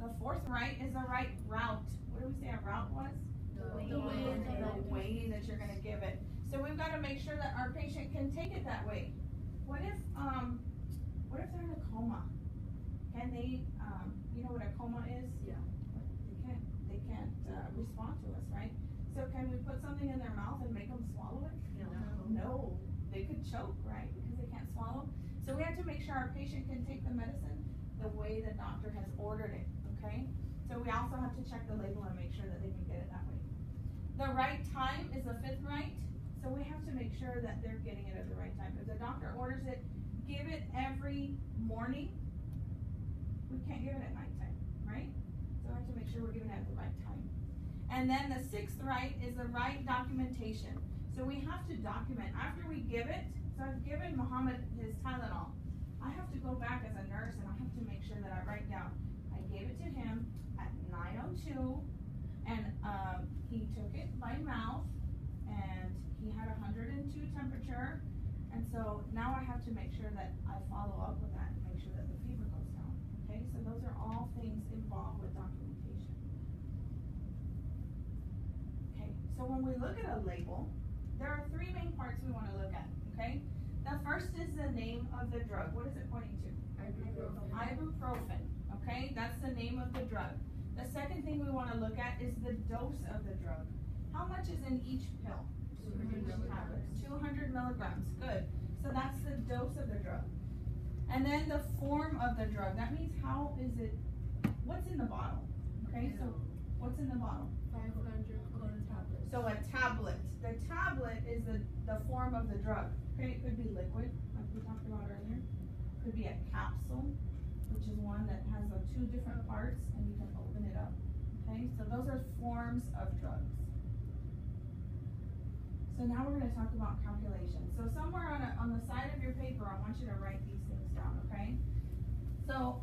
The fourth right is the right route. What do we say a route was? The way that you're going to give it. So we've got to make sure that our patient can take it that way. What if they're in a coma? Can they, you know what a coma is? Yeah. They can't respond to us, right? So can we put something in their mouth and make them swallow it? No. They could choke, right? Because they can't swallow. So we have to make sure our patient can take the medicine the way the doctor has ordered it, okay? So we also have to check the label and make sure that they can get it that way. The right time is the fifth right. So we have to make sure that they're getting it at the right time. If the doctor orders it, give it every morning. We can't give it at nighttime, right? So we have to make sure we're giving it at the right time. And then the sixth right is the right documentation. So we have to document. After we give it, so I've given Muhammad his Tylenol. I have to go back as a nurse and I have to make sure that I write down, I gave it to him at 9:02 and he took it by mouth and he had 102 temperature, and so now I have to make sure that I follow up with that and make sure that the fever goes down. Okay, so those are all things involved with documentation. Okay, so when we look at a label, there are three main parts we want to look at, okay? The first is the name of the drug. What is it pointing to? Ibuprofen, okay? That's the name of the drug. The second thing we want to look at is the dose of the drug. How much is in each pill? 200 milligrams, good. So that's the dose of the drug. And then the form of the drug. That means how is it, what's in the bottle? Okay, so what's in the bottle? 500 tablets. So a tablet. The tablet is the form of the drug. Okay, it could be liquid, like we talked about earlier. It could be a capsule, which is one that has two different parts and you can open it up. Okay, so those are forms of drugs. So now we're going to talk about calculations. So somewhere on the side of your paper, I want you to write these things down, okay? So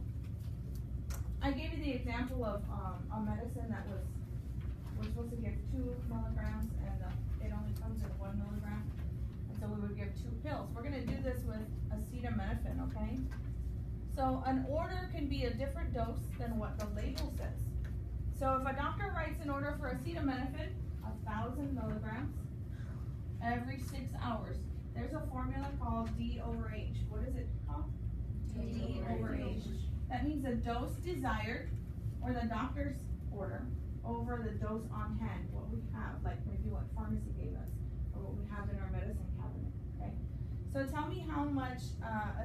I gave you the example of a medicine that we're supposed to give 2 milligrams and it only comes in 1 milligram. And so we would give 2 pills. We're going to do this with acetaminophen, okay? So an order can be a different dose than what the label says. So if a doctor writes an order for acetaminophen, 1,000 milligrams, every 6 hours. There's a formula called D/H. What is it called? D/H. That means the dose desired, or the doctor's order, over the dose on hand, what we have, like maybe what pharmacy gave us, or what we have in our medicine cabinet, okay? So tell me how much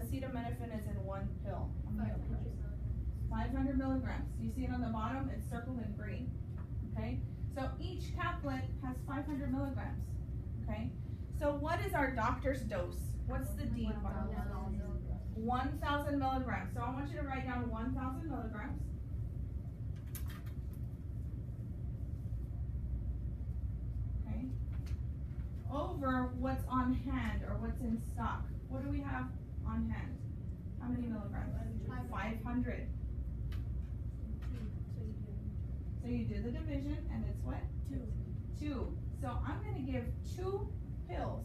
acetaminophen is in 1 pill. 500 milligrams. You see it on the bottom? It's circled in green, okay? So each caplet has 500 milligrams. Okay, so what is our doctor's dose? What's the D part? 1,000 milligrams. So I want you to write down 1,000 milligrams. Okay, over what's on hand or what's in stock. What do we have on hand? How many milligrams? 500. So you do the division and it's what? 2. So I'm going to give 2 pills,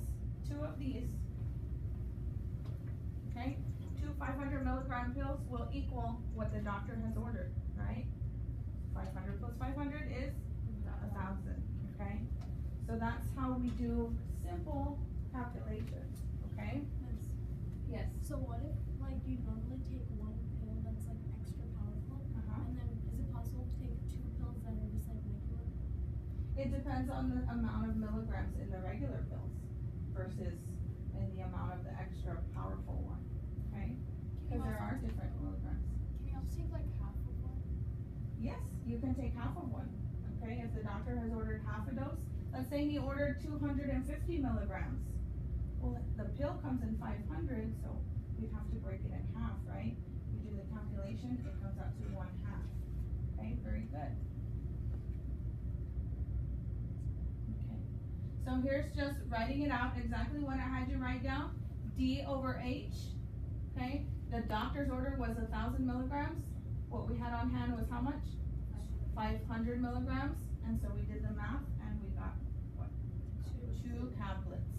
2 of these, okay? 2 500 milligram pills will equal what the doctor has ordered, right? 500 plus 500 is 1,000, okay? So that's how we do simple calculations, okay? Yes? So what if, like, you normally take 1 pill that's, like, extra powerful, and then is it possible to take 2 pills that are just, like, regular? It depends on the amount of milligrams in the regular pills versus in the amount of the extra powerful one, okay? Because there are different milligrams. Can you also take like half of one? Yes, you can take half of one, okay? If the doctor has ordered half a dose, let's say he ordered 250 milligrams. Well, the pill comes in 500, so we'd have to break it in half, right? We do the calculation, it comes out to 1/2. Okay, very good. So here's just writing it out exactly what I had you write down. D/H, okay? The doctor's order was 1,000 milligrams. What we had on hand was how much? 500 milligrams. And so we did the math and we got what? 2 tablets.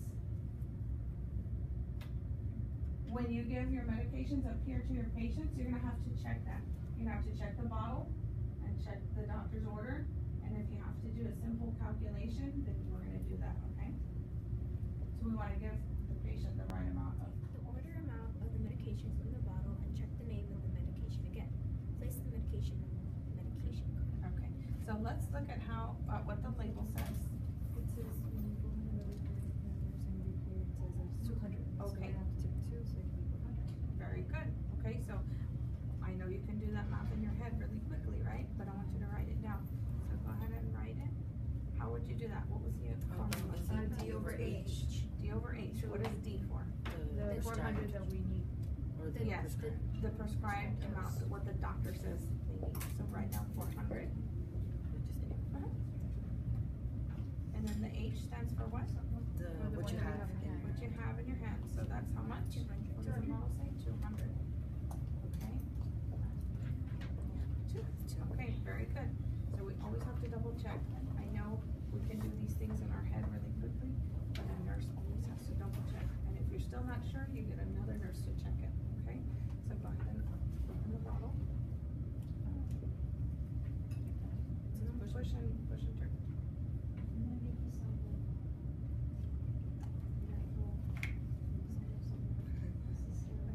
When you give your medications up here to your patients, you're gonna have to check that. You have to check the bottle check the doctor's order, and if you have to do a simple calculation, then we're gonna do that, okay? So we wanna give the patient the right amount of. The order amount of the medication from the bottle and check the name of the medication again. Place the medication in the medication card. Okay, so let's look at how, what the label says. It says when you go on another period, it says it's 200. Okay. So I have to take 2, so it can be 100. Very good, okay, so I know you can do that math in your head really quickly, right? But I want you to write it down. So go ahead and write it. How would you do that? What was the formula? D over H. D over H, what is D for? The 400 that we need. Or the Yes, prescribed. the prescribed amount, what the doctor says they need. So write down 400. And then the H stands for what? What you have. What you have in your hand, so that's how much? 200. What does the model say? 200. Okay. Okay, very good. So we always have to double check. I know we can do these things in our head really quickly, but a nurse always has to double check. And if you're still not sure, you get another nurse to check it, okay? So go ahead and open the bottle. Push and turn.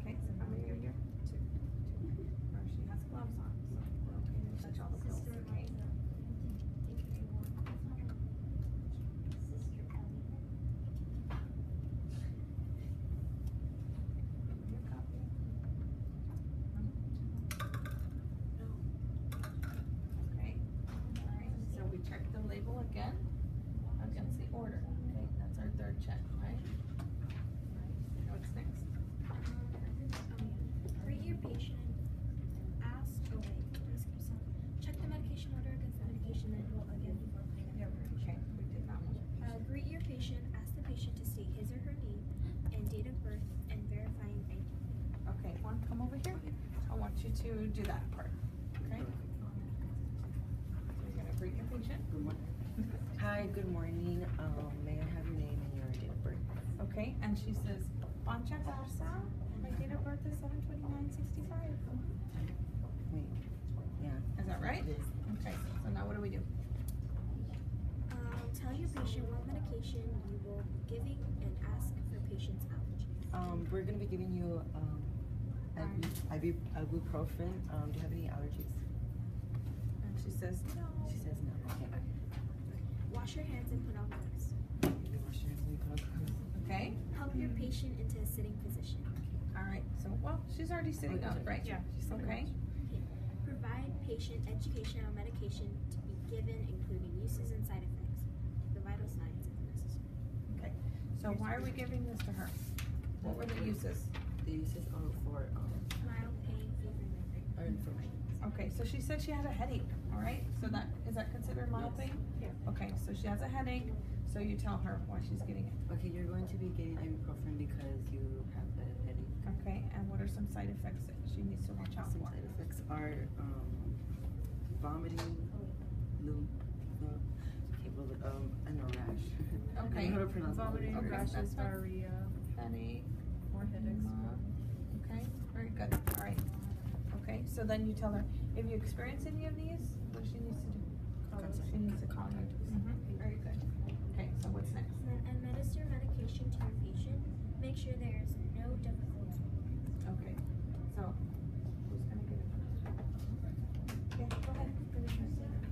Okay, so how many are here? 2. Or she has gloves on, so we're okay to touch all the pills, okay? Your copy. Okay, alright, so we check the label again against the order, okay? That's our third check, right? What's next? Rate your patient. Check the medication order against the medication label again before putting it over. Okay, we did that one. Greet your patient. Ask the patient to state his or her name and date of birth and verifying ID. Okay, one, come over here. I want you to do that part, okay? So you're gonna greet your patient. Good morning. Hi, good morning. May I have your name and your date of birth? Okay, and she says, Pancha Garza, my date of birth is 7/29/65. Wait. Yeah. Is that right? Yes. Okay, so now what do we do? Tell your patient what medication you will be giving and ask for patient's allergies. We're gonna be giving you ibuprofen. Do you have any allergies? And she says, no. She says no. Okay. Wash your hands and put on gloves. You wash your hands and you put on gloves. Okay, Help your patient into a sitting position. all right, so, well, she's already sitting up, right? Yeah, she's sitting Okay, Provide patient education on medication to be given, including uses and side effects. The vital signs if necessary. okay. So why are we giving this to her? What were the uses? The uses are for Mild pain, fever, and migraine. our information. Okay, so she said she had a headache, all right? So that, is that considered mild pain? Yeah. Okay, so she has a headache, so you tell her why she's getting it. Okay, you're going to be getting ibuprofen because you have a headache. Okay, and what are some side effects that she needs to watch out Some for? side effects are vomiting, and a rash. I Okay. don't know how to pronounce Vomiting, Okay, rashes, that's fine. diarrhea, Headache. more headaches. Okay, very good, all right. Okay, so then you tell her, if you experience any of these, what she needs to do? She needs to call you. Very good. Okay, so what's next? Then administer medication to your patient. Make sure there is no difficulty. Okay, so who's gonna get it? Yeah, go ahead. Finish your statement.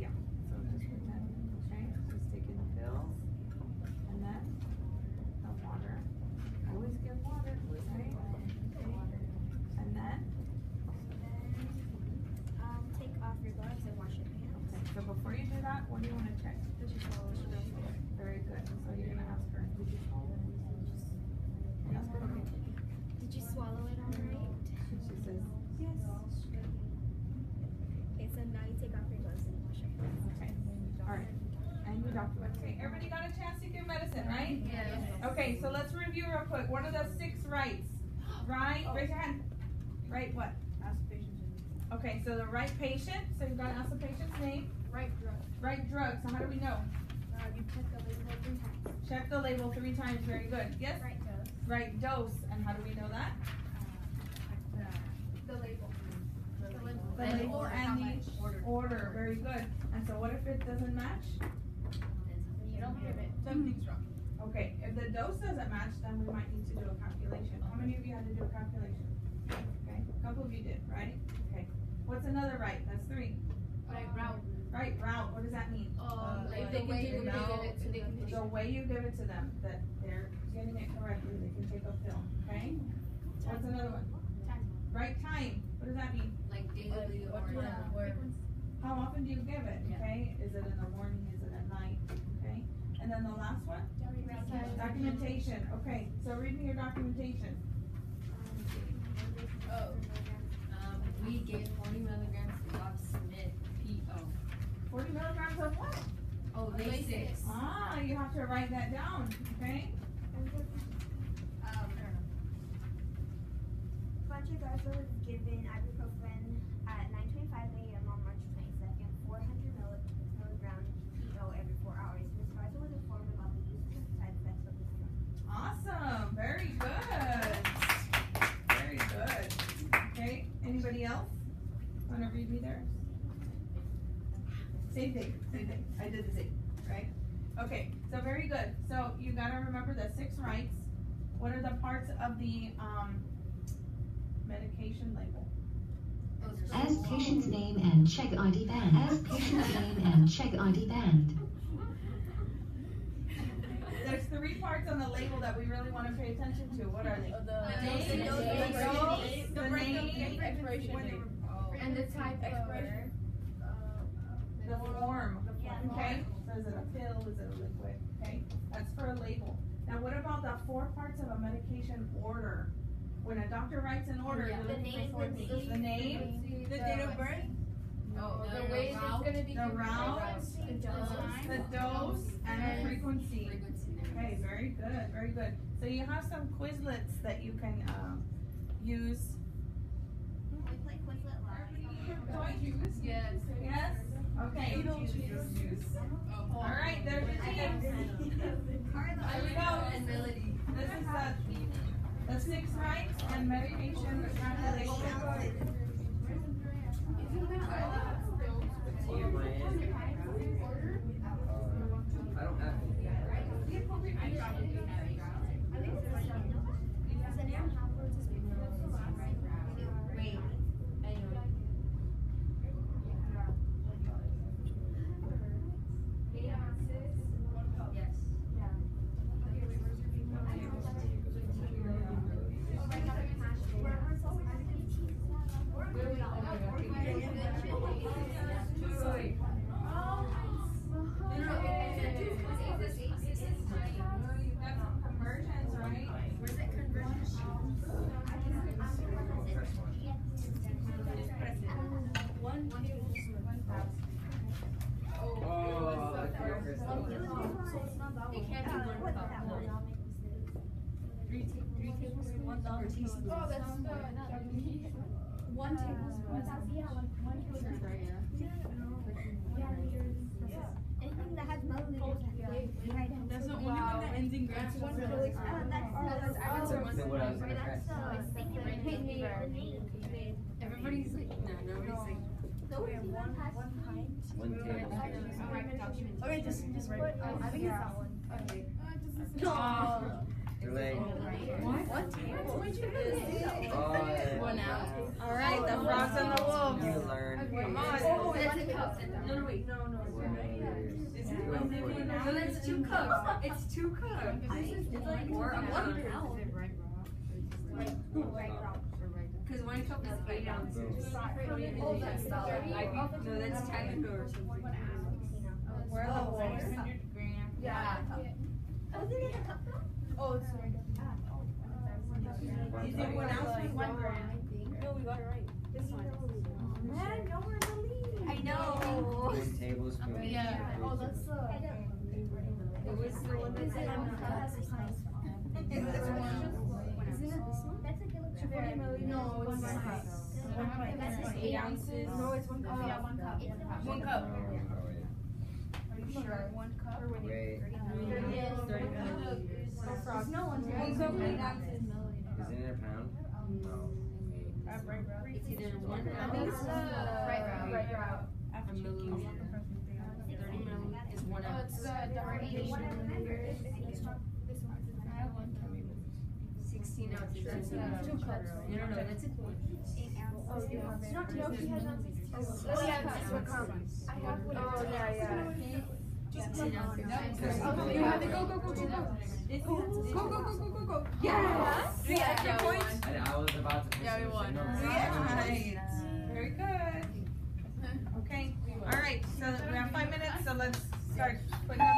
Yeah, so just pretend, okay, just taking the pills, and then the water. Always give water, right? And then, Take off your gloves and wash your hands. okay, so before you do that, what do you wanna check? Did you swallow it? Very good, so you're gonna ask her, did you swallow it? Ask her, okay. Did you swallow it all right? She says, yes. Okay, so now you take off your gloves and wash your hands. Okay, all right, and you document. Okay, everybody got a chance to give medicine, right? Yes. Okay, so let's review real quick. What are the 6 rights? Right, raise your hand. Right, what? Ask patients. Okay, so the right patient, so you've got to ask the patient's name. Right drug. Right drug, so how do we know? You check the label 3 times. Check the label 3 times, very good. Yes? Right dose. Right dose, and how do we know that? The label. The label. The label and the order. Very good. And so what if it doesn't match? You don't give it. Something's wrong. Okay, if the dose doesn't match, then we might need to do a calculation. How many of you had to do a calculation? Okay, a couple of you did, right? Okay. What's another right? That's 3. Right, route. Right, route. What does that mean? Like the way you give it to the patient. The way you give it to them, that they're getting it correctly, they can take a pill, okay? What's another one? Time. Right time. What does that mean? Like daily or How often do you give it, okay? Is it in the morning, is it at night, okay? And then the last one? Documentation, okay. So read me your documentation. We gave 40 milligrams to Bob Smith, P.O. 40 milligrams of what? Oh, Lasix. Ah, you have to write that down, okay? Fletcher was given ibuprofen at 9:25 a.m. on March 22nd, 400 milligrams PO every 4 hours. Ms. Garza was informed about the use and side effects of this drug. Awesome, very good. Very good. Okay, anybody else? Wanna read me theirs? Same thing. I did the same, right? Okay, so very good. So you gotta remember the 6 rights. What are the parts of the medication label? As patient's name and check ID band. As patient's name and check ID band. There's 3 parts on the label that we really want to pay attention to. What are they? The name, Expiration date. and the type Expiration. the form. Okay, so is it a pill? Is it a liquid? Okay, that's for a label. Now, what about the 4 parts of a medication order? When a doctor writes an order, you're looking for 4 things. The name, The date of birth. the way it's gonna be the route, the dose, and the frequency. Okay, very good, very good. So you have some Quizlets that you can use. We play Quizlet live. Yes. Yes? Okay. All right, there's your tips. There we go. And Melody. This is the 6 rights and medication calculation. I don't have Wait. It can't be 1 without 1. 3 tablespoons, 1 teaspoon. Oh, that's the. 1 tablespoon. Anything that has milliliters. That's the only one that ends in grams. Then what I was gonna press. Everybody's like, no, nobody's like. 1 tablespoon. Okay, just put. I think it's that one. Okay. Too late. What? One out. All right, the frogs and the wolves. You learn. Come on. Oh, that's a cup. No, wait. No. No, that's 2 cups. It's 2 cups. It's like or a 1 ounce. Because 1 cup is 8 ounces. No, that's technical or something. Where are the wolves? Yeah. Oh, it's Is it 1 ounce with 1 gram? No, we got it right. This one. Man, no, we're in the lead. I know. 1 tablespoon. Yeah. Oh, that's the. It was the one that's in Isn't it this one? That's a kilogram. No, it's 1 cup. That's 8 ounces? No, it's 1 cup. Yeah, 1 cup. 1 cup. Are you sure? 1 cup. Wait. Yes. 30 milliliters. No, 1 1 cup, 8 ounces. Is it in a pound? No. It's either 1 That means right route. A milliliter. 30 ml is 1 Oh, ounce. it's I have one. 16 ounces. That's No, two cups. no, that's it. 8 ounces. Oh, you have it. Not No, she has not. Oh, yeah, that's what counts. I have one. Oh, yeah. 16 ounces. Oh, you have it. Go. Go. Yes! Three extra points? I was about to. Yeah, we won. Right. Very good. Okay, all right, so we have 5 minutes, so let's start putting up